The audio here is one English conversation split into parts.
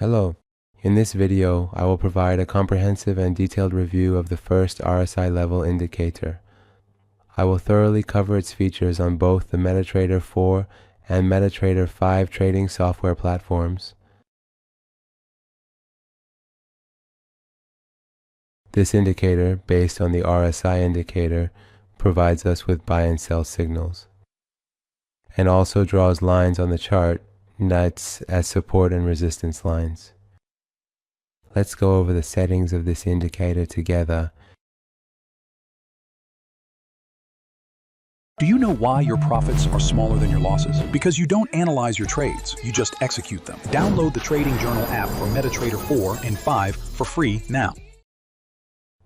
Hello. In this video, I will provide a comprehensive and detailed review of the First RSI Level Indicator. I will thoroughly cover its features on both the MetaTrader 4 and MetaTrader 5 trading software platforms. This indicator, based on the RSI indicator, provides us with buy and sell signals, and also draws lines on the chart nuts as support and resistance lines. Let's go over the settings of this indicator together. Do you know why your profits are smaller than your losses? Because you don't analyze your trades, you just execute them. Download the Trading Journal app for MetaTrader 4 and 5 for free now.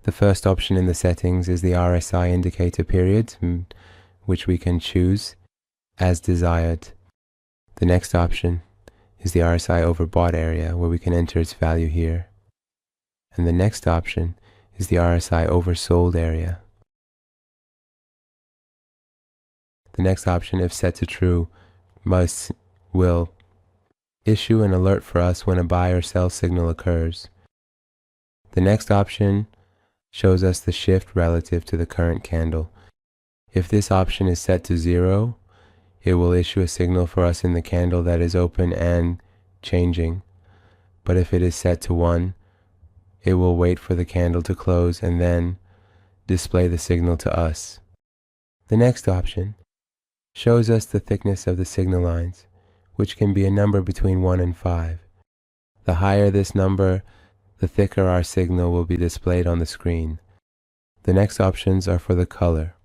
The first option in the settings is the RSI indicator period, which we can choose as desired. The next option is the RSI Overbought area, where we can enter its value here. And the next option is the RSI Oversold area. The next option, if set to true, will issue an alert for us when a buy or sell signal occurs. The next option shows us the shift relative to the current candle. If this option is set to 0, it will issue a signal for us in the candle that is open and changing. But if it is set to 1, it will wait for the candle to close and then display the signal to us. The next option shows us the thickness of the signal lines, which can be a number between 1 and 5. The higher this number, the thicker our signal will be displayed on the screen. The next options are for the color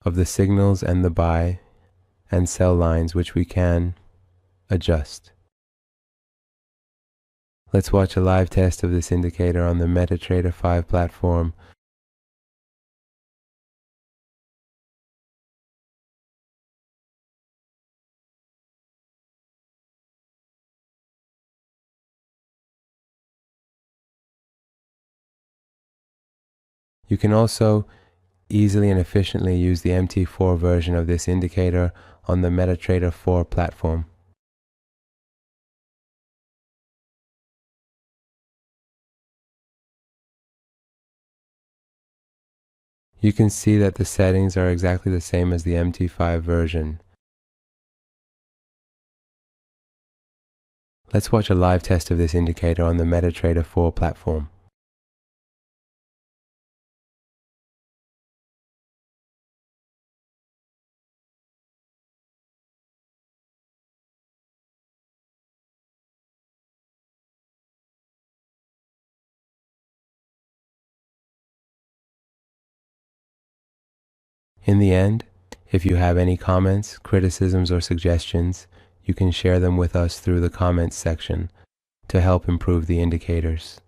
of the signals and the buy and sell lines, which we can adjust. Let's watch a live test of this indicator on the MetaTrader 5 platform. You can also easily and efficiently use the MT4 version of this indicator on the MetaTrader 4 platform. You can see that the settings are exactly the same as the MT5 version. Let's watch a live test of this indicator on the MetaTrader 4 platform. In the end, if you have any comments, criticisms, or suggestions, you can share them with us through the comments section to help improve the indicators.